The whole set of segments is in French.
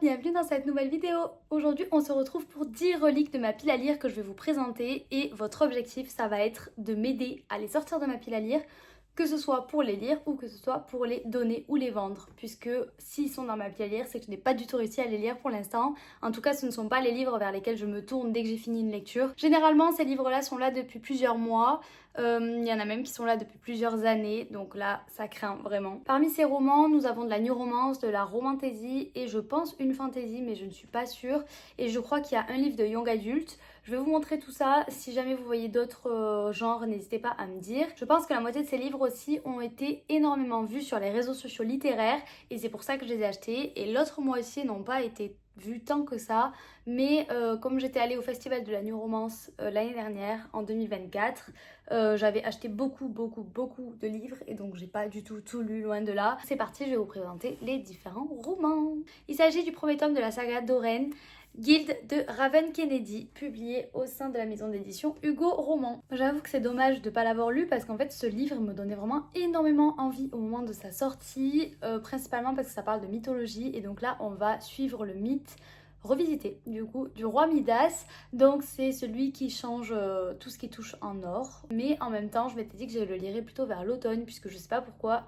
bienvenue dans cette nouvelle vidéo. Aujourd'hui on se retrouve pour 10 reliques de ma pile à lire que je vais vous présenter et votre objectif ça va être de m'aider à les sortir de ma pile à lire, que ce soit pour les lire ou que ce soit pour les donner ou les vendre, puisque s'ils sont dans ma pile à lire c'est que je n'ai pas du tout réussi à les lire pour l'instant. En tout cas ce ne sont pas les livres vers lesquels je me tourne dès que j'ai fini une lecture. Généralement ces livres là sont là depuis plusieurs mois. Il y en a même qui sont là depuis plusieurs années, donc là ça craint vraiment. Parmi ces romans, nous avons de la new romance, de la romantasy et je pense une fantasy, mais je ne suis pas sûre. Et je crois qu'il y a un livre de young adult. Je vais vous montrer tout ça. Si jamais vous voyez d'autres genres, n'hésitez pas à me dire. Je pense que la moitié de ces livres aussi ont été énormément vus sur les réseaux sociaux littéraires et c'est pour ça que je les ai achetés. Et l'autre moitié n'ont pas été vu tant que ça, mais comme j'étais allée au festival de la New Romance l'année dernière en 2024, j'avais acheté beaucoup de livres et donc j'ai pas du tout lu, loin de là. C'est parti, je vais vous présenter les différents romans. Il s'agit du premier tome de la saga d'Oren, Guilde de Raven Kennedy, publié au sein de la maison d'édition Hugo Roman. J'avoue que c'est dommage de ne pas l'avoir lu parce qu'en fait ce livre me donnait vraiment énormément envie au moment de sa sortie, principalement parce que ça parle de mythologie et donc là on va suivre le mythe revisité du coup du roi Midas. Donc c'est celui qui change tout ce qui touche en or, mais en même temps je m'étais dit que je le lirais plutôt vers l'automne puisque je sais pas pourquoi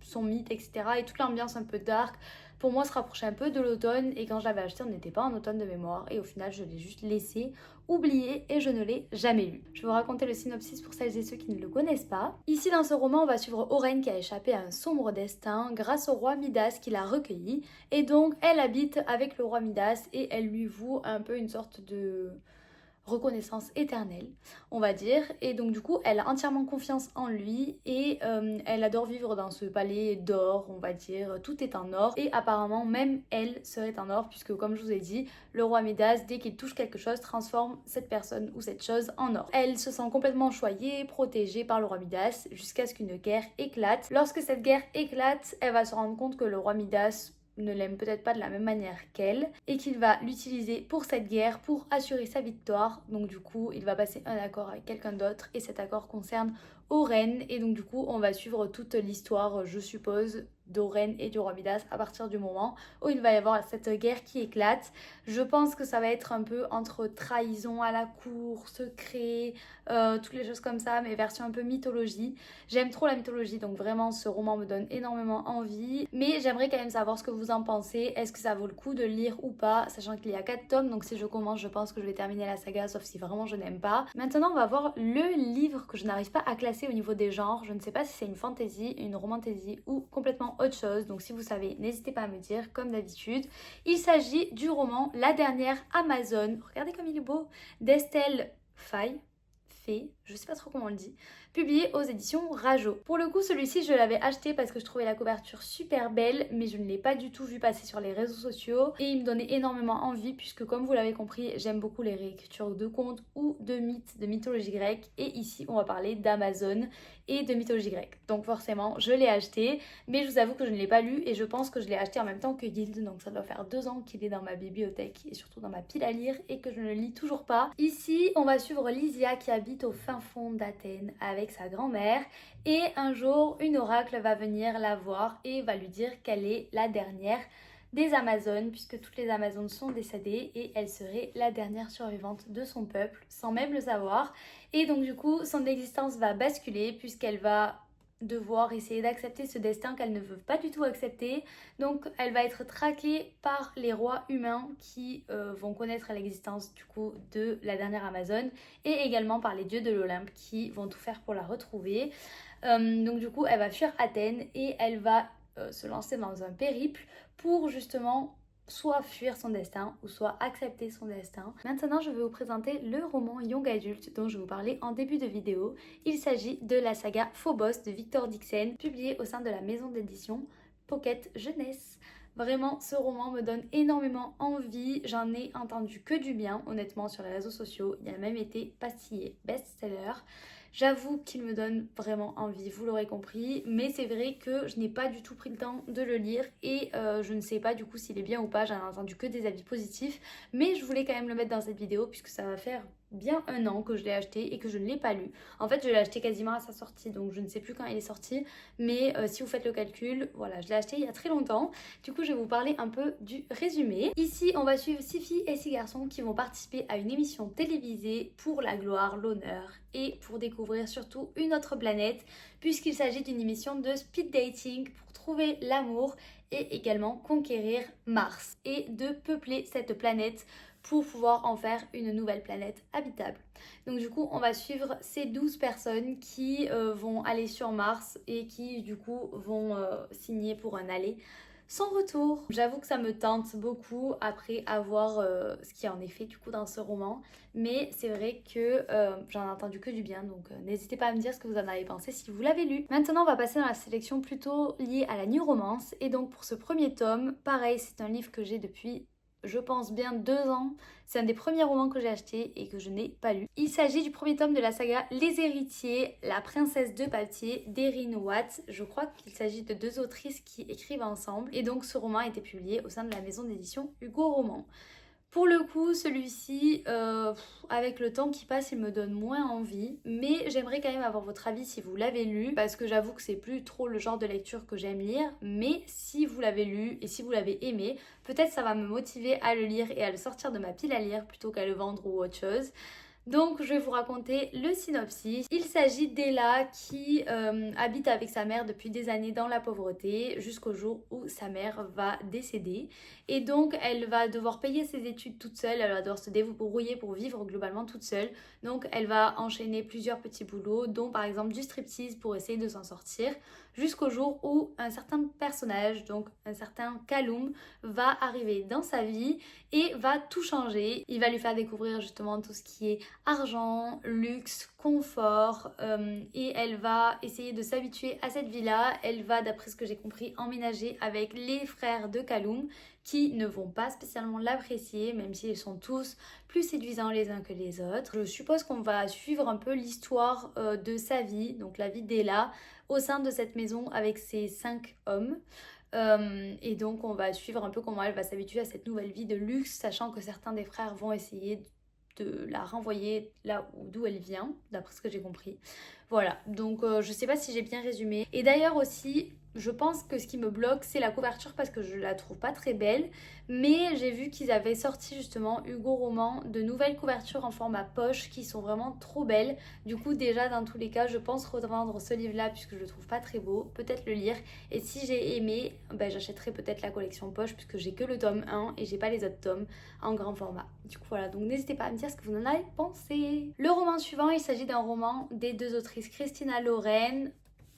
son mythe etc et toute l'ambiance un peu dark pour moi se rapprochait un peu de l'automne et quand je l'avais acheté on n'était pas en automne de mémoire et au final je l'ai juste laissé oublié et je ne l'ai jamais lu. Je vais vous raconter le synopsis pour celles et ceux qui ne le connaissent pas. Ici dans ce roman on va suivre Oren qui a échappé à un sombre destin grâce au roi Midas qui l'a recueilli et donc elle habite avec le roi Midas et elle lui voue un peu une sorte de reconnaissance éternelle, on va dire, et donc du coup elle a entièrement confiance en lui et elle adore vivre dans ce palais d'or, on va dire, tout est en or et apparemment même elle serait en or puisque comme je vous ai dit, le roi Midas dès qu'il touche quelque chose transforme cette personne ou cette chose en or. Elle se sent complètement choyée, protégée par le roi Midas jusqu'à ce qu'une guerre éclate. Lorsque cette guerre éclate, elle va se rendre compte que le roi Midas ne l'aime peut-être pas de la même manière qu'elle et qu'il va l'utiliser pour cette guerre pour assurer sa victoire. Donc du coup il va passer un accord avec quelqu'un d'autre et cet accord concerne Oren et donc du coup on va suivre toute l'histoire je suppose d'Oren et du roi Midas à partir du moment où il va y avoir cette guerre qui éclate. Je pense que ça va être un peu entre trahison à la cour, secret, toutes les choses comme ça, mais version un peu mythologie. J'aime trop la mythologie donc vraiment ce roman me donne énormément envie, mais j'aimerais quand même savoir ce que vous en pensez. Est-ce que ça vaut le coup de le lire ou pas, sachant qu'il y a 4 tomes donc si je commence je pense que je vais terminer la saga sauf si vraiment je n'aime pas. Maintenant on va voir le livre que je n'arrive pas à classer au niveau des genres. Je ne sais pas si c'est une fantasy, une romantasy ou complètement autre chose, donc si vous savez n'hésitez pas à me dire comme d'habitude. Il s'agit du roman La dernière Amazone, regardez comme il est beau, d'Estelle Faye, je sais pas trop comment on le dit, publié aux éditions Rajo. Pour le coup celui-ci je l'avais acheté parce que je trouvais la couverture super belle mais je ne l'ai pas du tout vu passer sur les réseaux sociaux et il me donnait énormément envie puisque comme vous l'avez compris j'aime beaucoup les réécritures de contes ou de mythes, de mythologie grecque et ici on va parler d'Amazone et de mythologie grecque. Donc forcément je l'ai acheté mais je vous avoue que je ne l'ai pas lu et je pense que je l'ai acheté en même temps que Guild, donc ça doit faire 2 ans qu'il est dans ma bibliothèque et surtout dans ma pile à lire et que je ne le lis toujours pas. Ici on va suivre Lysia qui habite au fin fond d'Athènes avec sa grand-mère et un jour une oracle va venir la voir et va lui dire qu'elle est la dernière des Amazones puisque toutes les Amazones sont décédées et elle serait la dernière survivante de son peuple sans même le savoir et donc du coup son existence va basculer puisqu'elle va devoir essayer d'accepter ce destin qu'elle ne veut pas du tout accepter. Donc elle va être traquée par les rois humains qui vont connaître l'existence du coup de la dernière Amazone et également par les dieux de l'Olympe qui vont tout faire pour la retrouver. Donc du coup elle va fuir Athènes et elle va se lancer dans un périple pour justement soit fuir son destin ou soit accepter son destin. Maintenant je vais vous présenter le roman young adult dont je vais vous parlais en début de vidéo. Il s'agit de la saga Phobos de Victor Dixon, publié au sein de la maison d'édition Pocket Jeunesse. Vraiment ce roman me donne énormément envie, j'en ai entendu que du bien honnêtement sur les réseaux sociaux, il a même été pastillé best-seller. J'avoue qu'il me donne vraiment envie, vous l'aurez compris, mais c'est vrai que je n'ai pas du tout pris le temps de le lire et je ne sais pas du coup s'il est bien ou pas, j'en ai entendu que des avis positifs, mais je voulais quand même le mettre dans cette vidéo puisque ça va faire bien 1 an que je l'ai acheté et que je ne l'ai pas lu. En fait, je l'ai acheté quasiment à sa sortie, donc je ne sais plus quand il est sorti, mais si vous faites le calcul, voilà, je l'ai acheté il y a très longtemps. Du coup, je vais vous parler un peu du résumé. Ici, on va suivre 6 filles et 6 garçons qui vont participer à une émission télévisée pour la gloire, l'honneur et pour découvrir surtout une autre planète, puisqu'il s'agit d'une émission de speed dating pour trouver l'amour et également conquérir Mars et de peupler cette planète pour pouvoir en faire une nouvelle planète habitable. Donc du coup, on va suivre ces 12 personnes qui vont aller sur Mars et qui du coup vont signer pour un aller sans retour. J'avoue que ça me tente beaucoup après avoir ce qui en est fait du coup dans ce roman, mais c'est vrai que j'en ai entendu que du bien, donc n'hésitez pas à me dire ce que vous en avez pensé si vous l'avez lu. Maintenant on va passer dans la sélection plutôt liée à la new romance, et donc pour ce premier tome, pareil, c'est un livre que j'ai depuis je pense bien 2 ans. C'est un des premiers romans que j'ai acheté et que je n'ai pas lu. Il s'agit du premier tome de la saga Les Héritiers, la princesse de papier d'Erin Watts. Je crois qu'il s'agit de 2 autrices qui écrivent ensemble. Et donc ce roman a été publié au sein de la maison d'édition Hugo Roman. Pour le coup, celui-ci, avec le temps qui passe, il me donne moins envie. Mais j'aimerais quand même avoir votre avis si vous l'avez lu, parce que j'avoue que c'est plus trop le genre de lecture que j'aime lire. Mais si vous l'avez lu et si vous l'avez aimé, peut-être ça va me motiver à le lire et à le sortir de ma pile à lire plutôt qu'à le vendre ou autre chose. Donc je vais vous raconter le synopsis. Il s'agit d'Ella qui habite avec sa mère depuis des années dans la pauvreté jusqu'au jour où sa mère va décéder. Et donc elle va devoir payer ses études toute seule, elle va devoir se débrouiller pour vivre globalement toute seule. Donc elle va enchaîner plusieurs petits boulots, dont par exemple du striptease pour essayer de s'en sortir, jusqu'au jour où un certain personnage, donc un certain Callum, va arriver dans sa vie et va tout changer. Il va lui faire découvrir justement tout ce qui est argent, luxe, confort, et elle va essayer de s'habituer à cette vie-là. Elle va, d'après ce que j'ai compris, emménager avec les frères de Callum qui ne vont pas spécialement l'apprécier, même s'ils sont tous plus séduisants les uns que les autres. Je suppose qu'on va suivre un peu l'histoire de sa vie, donc la vie d'Ella, au sein de cette maison avec ses 5 hommes. Et donc on va suivre un peu comment elle va s'habituer à cette nouvelle vie de luxe, sachant que certains des frères vont essayer de la renvoyer là d'où elle vient, d'après ce que j'ai compris. Voilà, donc je sais pas si j'ai bien résumé. Et d'ailleurs aussi, je pense que ce qui me bloque, c'est la couverture parce que je la trouve pas très belle. Mais j'ai vu qu'ils avaient sorti justement, Hugo Roman, de nouvelles couvertures en format poche qui sont vraiment trop belles. Du coup, déjà, dans tous les cas, je pense revendre ce livre-là puisque je le trouve pas très beau. Peut-être le lire. Et si j'ai aimé, ben, j'achèterai peut-être la collection poche puisque j'ai que le tome 1 et j'ai pas les autres tomes en grand format. Du coup, voilà. Donc, n'hésitez pas à me dire ce que vous en avez pensé. Le roman suivant, il s'agit d'un roman des 2 autrices Christina Lauren,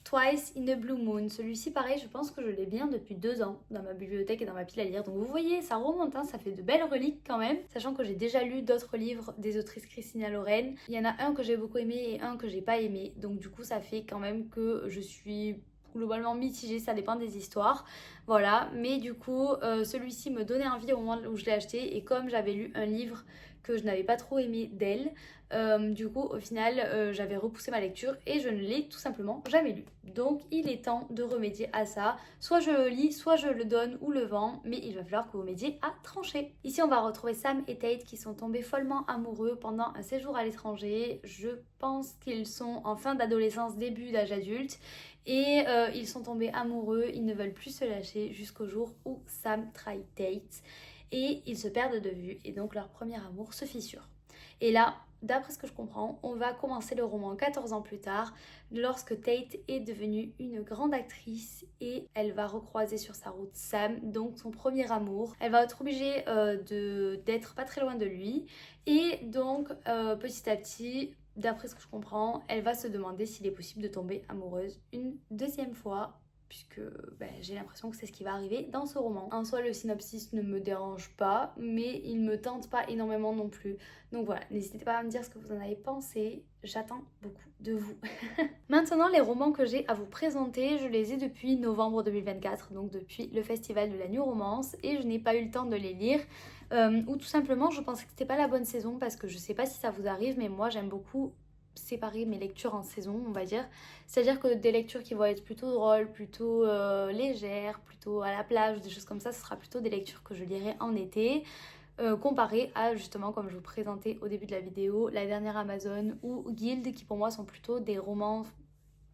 Twice in a Blue Moon. Celui-ci, pareil, je pense que je l'ai bien depuis 2 ans dans ma bibliothèque et dans ma pile à lire. Donc vous voyez, ça remonte, hein, ça fait de belles reliques quand même. Sachant que j'ai déjà lu d'autres livres des autrices Christina Lauren. Il y en a un que j'ai beaucoup aimé et un que j'ai pas aimé. Donc du coup, ça fait quand même que je suis globalement mitigée, ça dépend des histoires. Voilà, mais du coup, celui-ci me donnait envie au moment où je l'ai acheté. Et comme j'avais lu un livre que je n'avais pas trop aimé d'elle, du coup au final j'avais repoussé ma lecture et je ne l'ai tout simplement jamais lu. Donc il est temps de remédier à ça. Soit je le lis, soit je le donne ou le vends, mais il va falloir que vous m'aidiez à trancher. Ici on va retrouver Sam et Tate qui sont tombés follement amoureux pendant un séjour à l'étranger. Je pense qu'ils sont en fin d'adolescence, début d'âge adulte. Et ils sont tombés amoureux, ils ne veulent plus se lâcher jusqu'au jour où Sam trahit Tate. Et ils se perdent de vue et donc leur premier amour se fissure. Et là, d'après ce que je comprends, on va commencer le roman 14 ans plus tard, lorsque Tate est devenue une grande actrice et elle va recroiser sur sa route Sam, donc son premier amour. Elle va être obligée d'être pas très loin de lui et donc petit à petit, d'après ce que je comprends, elle va se demander s'il est possible de tomber amoureuse une deuxième fois, puisque j'ai l'impression que c'est ce qui va arriver dans ce roman. En soi, le synopsis ne me dérange pas, mais il me tente pas énormément non plus. Donc voilà, n'hésitez pas à me dire ce que vous en avez pensé, j'attends beaucoup de vous. Maintenant, les romans que j'ai à vous présenter, je les ai depuis novembre 2024, donc depuis le festival de la New Romance, et je n'ai pas eu le temps de les lire. Ou tout simplement, je pensais que c'était pas la bonne saison, parce que je sais pas si ça vous arrive, mais moi j'aime beaucoup séparer mes lectures en saison, on va dire. C'est-à-dire que des lectures qui vont être plutôt drôles, plutôt légères, plutôt à la plage, des choses comme ça, ce sera plutôt des lectures que je lirai en été. comparé à justement, comme je vous présentais au début de la vidéo, La Dernière Amazone ou Guild, qui pour moi sont plutôt des romans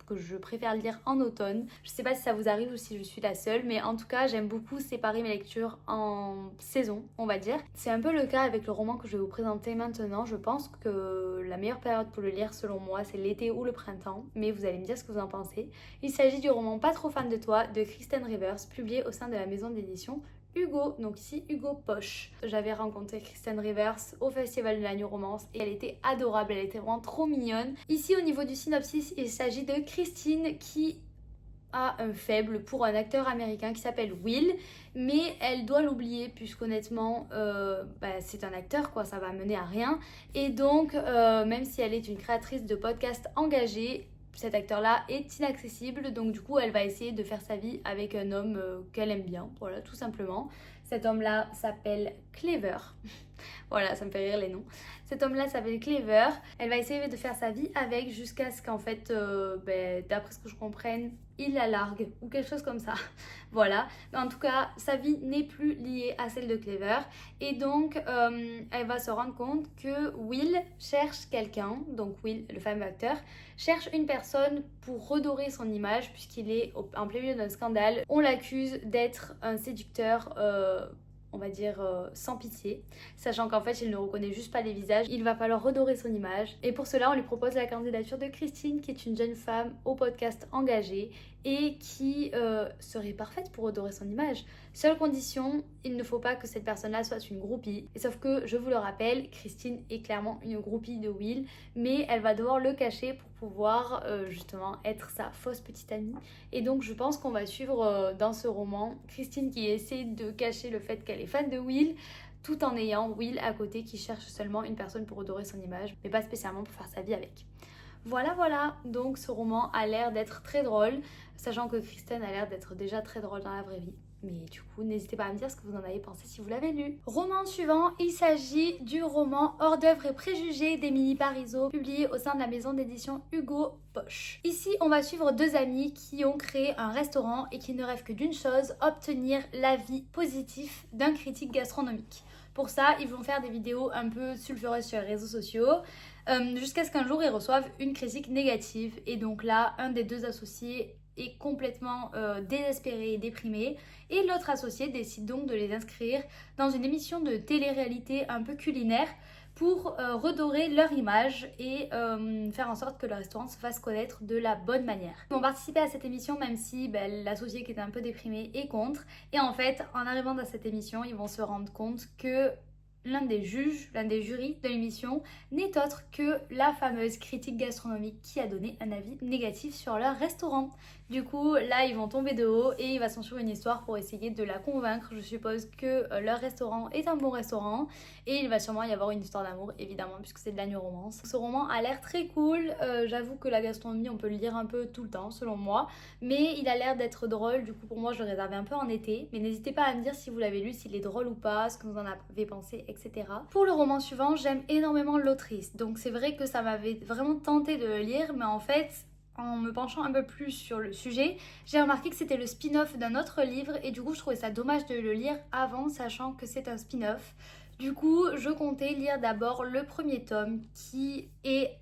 que je préfère lire en automne. Je sais pas si ça vous arrive ou si je suis la seule, mais en tout cas j'aime beaucoup séparer mes lectures en saison, on va dire. C'est un peu le cas avec le roman que je vais vous présenter maintenant. Je pense que la meilleure période pour le lire selon moi c'est l'été ou le printemps, mais vous allez me dire ce que vous en pensez. Il s'agit du roman Pas trop fan de toi de Kristen Rivers, publié au sein de la maison d'édition Hugo, donc ici Hugo Poche. J'avais rencontré Kristen Rivers au Festival de la New Romance et elle était adorable, elle était vraiment trop mignonne. Ici au niveau du synopsis, il s'agit de Christine qui a un faible pour un acteur américain qui s'appelle Will, mais elle doit l'oublier puisqu'honnêtement c'est un acteur quoi, ça va mener à rien. Et donc même si elle est une créatrice de podcast engagée, cet acteur-là est inaccessible, donc du coup elle va essayer de faire sa vie avec un homme qu'elle aime bien, voilà, tout simplement. Cet homme-là s'appelle Clever. Voilà, ça me fait rire les noms. Cet homme-là s'appelle Clever. Elle va essayer de faire sa vie avec jusqu'à ce qu'en fait, d'après ce que je comprenne, il la largue ou quelque chose comme ça. Voilà. Mais en tout cas, sa vie n'est plus liée à celle de Clever. Et donc, elle va se rendre compte que Will cherche quelqu'un. Donc Will, le fameux acteur, cherche une personne pour redorer son image puisqu'il est en plein milieu d'un scandale. On l'accuse d'être un séducteur on va dire sans pitié, sachant qu'en fait il ne reconnaît juste pas les visages. Il va falloir redorer son image et pour cela on lui propose la candidature de Christine qui est une jeune femme au podcast engagée et qui serait parfaite pour redorer son image. Seule condition, il ne faut pas que cette personne-là soit une groupie. Et sauf que, je vous le rappelle, Christine est clairement une groupie de Will, mais elle va devoir le cacher pour pouvoir justement être sa fausse petite amie. Et donc je pense qu'on va suivre dans ce roman Christine qui essaie de cacher le fait qu'elle est fan de Will, tout en ayant Will à côté qui cherche seulement une personne pour redorer son image, mais pas spécialement pour faire sa vie avec. Voilà, donc ce roman a l'air d'être très drôle, sachant que Kristen a l'air d'être déjà très drôle dans la vraie vie. Mais du coup, n'hésitez pas à me dire ce que vous en avez pensé si vous l'avez lu. Roman suivant, il s'agit du roman Hors d'œuvre et préjugés d'Émilie Parizeau, publié au sein de la maison d'édition Hugo Poche. Ici, on va suivre deux amis qui ont créé un restaurant et qui ne rêvent que d'une chose, obtenir l'avis positif d'un critique gastronomique. Pour ça, ils vont faire des vidéos un peu sulfureuses sur les réseaux sociaux, jusqu'à ce qu'un jour ils reçoivent une critique négative. Et donc là, un des deux associés est complètement désespéré et déprimé, et l'autre associé décide donc de les inscrire dans une émission de télé-réalité un peu culinaire pour redorer leur image et faire en sorte que le restaurant se fasse connaître de la bonne manière. Ils vont participer à cette émission même si l'associé qui était un peu déprimé est contre, et en fait en arrivant dans cette émission ils vont se rendre compte que l'un des juges, l'un des jurys de l'émission n'est autre que la fameuse critique gastronomique qui a donné un avis négatif sur leur restaurant. Du coup, là, ils vont tomber de haut et il va s'en suivre une histoire pour essayer de la convaincre. Je suppose que leur restaurant est un bon restaurant et il va sûrement y avoir une histoire d'amour, évidemment, puisque c'est de la new romance. Ce roman a l'air très cool. J'avoue que la gastronomie, on peut le lire un peu tout le temps, selon moi, mais il a l'air d'être drôle. Du coup, pour moi, je le réservais un peu en été. Mais n'hésitez pas à me dire si vous l'avez lu, s'il est drôle ou pas, ce que vous en avez pensé, etc. Pour le roman suivant, j'aime énormément l'autrice. Donc c'est vrai que ça m'avait vraiment tenté de le lire, mais en fait, en me penchant un peu plus sur le sujet, j'ai remarqué que c'était le spin-off d'un autre livre et du coup je trouvais ça dommage de le lire avant, sachant que c'est un spin-off. Du coup, je comptais lire d'abord le premier tome qui est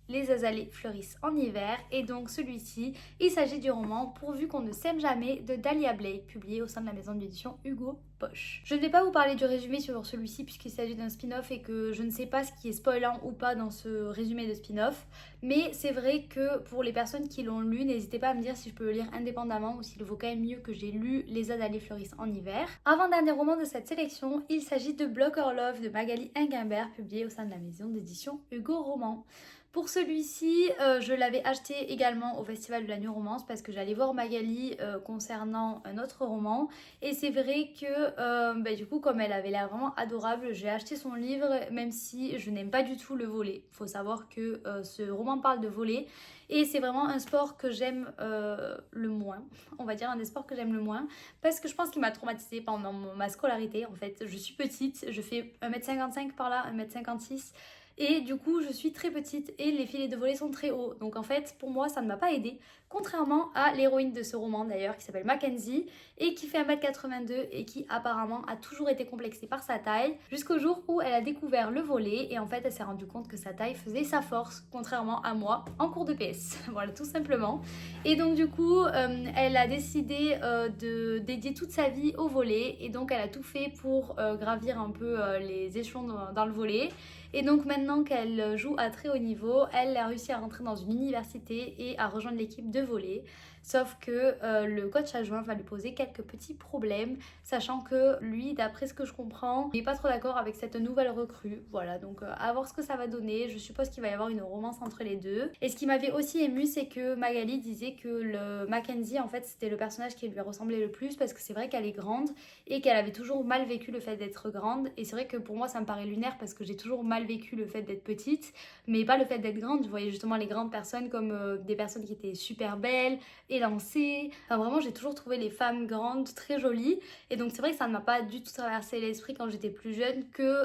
Les azalées fleurissent en hiver, et donc celui-ci, il s'agit du roman Pourvu qu'on ne s'aime jamais de Dahlia Blake, publié au sein de la maison d'édition Hugo Poche. Je ne vais pas vous parler du résumé sur celui-ci puisqu'il s'agit d'un spin-off et que je ne sais pas ce qui est spoilant ou pas dans ce résumé de spin-off, mais c'est vrai que pour les personnes qui l'ont lu, n'hésitez pas à me dire si je peux le lire indépendamment ou s'il vaut quand même mieux que j'ai lu Les azalées fleurissent en hiver. Avant-dernier roman de cette sélection, il s'agit de Block or Love de Magali Inguimbert, publié au sein de la maison d'édition Hugo Roman. Pour celui-ci, je l'avais acheté également au Festival de la New Romance parce que j'allais voir Magali concernant un autre roman. Et c'est vrai que du coup, comme elle avait l'air vraiment adorable, j'ai acheté son livre même si je n'aime pas du tout le volley. Il faut savoir que ce roman parle de volley et c'est vraiment un sport que j'aime le moins. On va dire un des sports que j'aime le moins parce que je pense qu'il m'a traumatisée pendant ma scolarité. En fait, je suis petite, je fais 1m55 par là, 1m56. Et du coup, je suis très petite et les filets de volley sont très hauts. Donc en fait, pour moi, ça ne m'a pas aidée Contrairement à l'héroïne de ce roman d'ailleurs qui s'appelle Mackenzie et qui fait 1m82 et qui apparemment a toujours été complexée par sa taille jusqu'au jour où elle a découvert le volley et en fait elle s'est rendue compte que sa taille faisait sa force contrairement à moi en cours de PS. Voilà tout simplement. Et donc du coup elle a décidé de dédier toute sa vie au volley et donc elle a tout fait pour gravir un peu les échelons dans le volley. Et donc maintenant qu'elle joue à très haut niveau, elle a réussi à rentrer dans une université et à rejoindre l'équipe de volley. Sauf que le coach adjoint va lui poser quelques petits problèmes, sachant que lui, d'après ce que je comprends, il n'est pas trop d'accord avec cette nouvelle recrue. Voilà, donc à voir ce que ça va donner. Je suppose qu'il va y avoir une romance entre les deux. Et ce qui m'avait aussi ému, c'est que Magali disait que le Mackenzie, en fait, c'était le personnage qui lui ressemblait le plus parce que c'est vrai qu'elle est grande et qu'elle avait toujours mal vécu le fait d'être grande. Et c'est vrai que pour moi, ça me paraît lunaire parce que j'ai toujours mal vécu le fait d'être petite, mais pas le fait d'être grande. Je voyais justement les grandes personnes comme des personnes qui étaient super belles, élancées. Enfin vraiment j'ai toujours trouvé les femmes grandes très jolies et donc c'est vrai que ça ne m'a pas du tout traversé l'esprit quand j'étais plus jeune que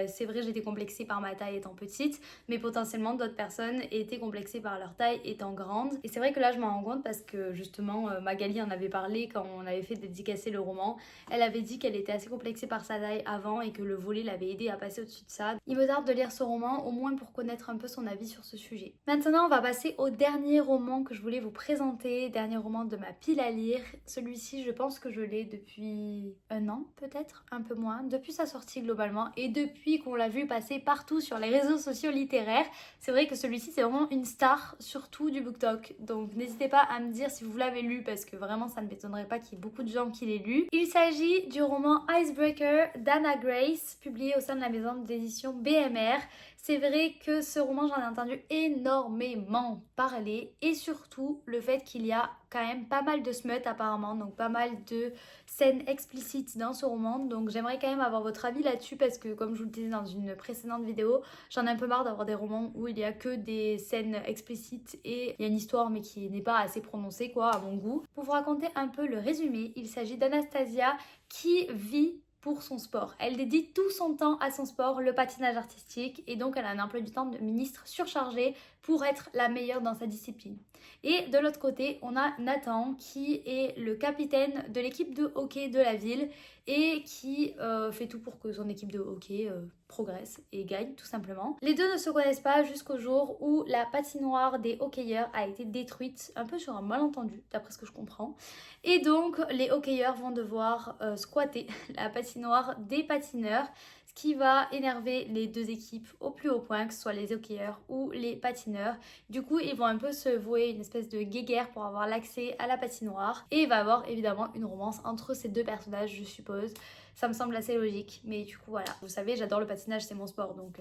c'est vrai j'étais complexée par ma taille étant petite mais potentiellement d'autres personnes étaient complexées par leur taille étant grandes et c'est vrai que là je m'en rends compte parce que justement Magali en avait parlé quand on avait fait dédicacer le roman. Elle avait dit qu'elle était assez complexée par sa taille avant et que le volley l'avait aidée à passer au-dessus de ça. Il me tarde de lire ce roman au moins pour connaître un peu son avis sur ce sujet. Maintenant on va passer au dernier roman que je voulais vous présenter. Dernier roman de ma pile à lire. Celui-ci je pense que je l'ai depuis un an peut-être, un peu moins, depuis sa sortie globalement et depuis qu'on l'a vu passer partout sur les réseaux sociaux littéraires. C'est vrai que celui-ci c'est vraiment une star surtout du BookTok, donc n'hésitez pas à me dire si vous l'avez lu parce que vraiment ça ne m'étonnerait pas qu'il y ait beaucoup de gens qui l'aient lu. Il s'agit du roman Icebreaker d'Anna Grace, publié au sein de la maison d'édition BMR. C'est vrai que ce roman, j'en ai entendu énormément parler et surtout le fait qu'il y a quand même pas mal de smut apparemment, donc pas mal de scènes explicites dans ce roman. Donc j'aimerais quand même avoir votre avis là-dessus parce que comme je vous le disais dans une précédente vidéo, j'en ai un peu marre d'avoir des romans où il y a que des scènes explicites et il y a une histoire mais qui n'est pas assez prononcée quoi à mon goût. Pour vous raconter un peu le résumé, il s'agit d'Anastasia qui vit pour son sport. Elle dédie tout son temps à son sport, le patinage artistique, et donc elle a un emploi du temps de ministre surchargé pour être la meilleure dans sa discipline. Et de l'autre côté, on a Nathan qui est le capitaine de l'équipe de hockey de la ville et qui fait tout pour que son équipe de hockey progresse et gagne tout simplement. Les deux ne se connaissent pas jusqu'au jour où la patinoire des hockeyeurs a été détruite, un peu sur un malentendu d'après ce que je comprends. Et donc les hockeyeurs vont devoir squatter la patinoire des patineurs, ce qui va énerver les deux équipes au plus haut point, que ce soit les hockeyeurs ou les patineurs. Du coup, ils vont un peu se vouer une espèce de guéguerre pour avoir l'accès à la patinoire. Et il va y avoir évidemment une romance entre ces deux personnages, je suppose. Ça me semble assez logique, mais du coup voilà. Vous savez, j'adore le patinage, c'est mon sport, donc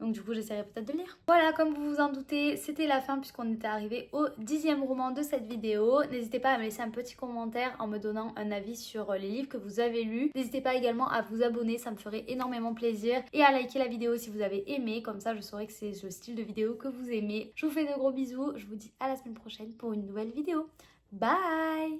du coup j'essaierai peut-être de le lire. Voilà, comme vous vous en doutez, c'était la fin puisqu'on était arrivé au 10e roman de cette vidéo. N'hésitez pas à me laisser un petit commentaire en me donnant un avis sur les livres que vous avez lus. N'hésitez pas également à vous abonner, ça me ferait énormément plaisir. Et à liker la vidéo si vous avez aimé, comme ça je saurai que c'est le style de vidéo que vous aimez. Je vous fais de gros bisous, je vous dis à la semaine prochaine pour une nouvelle vidéo. Bye!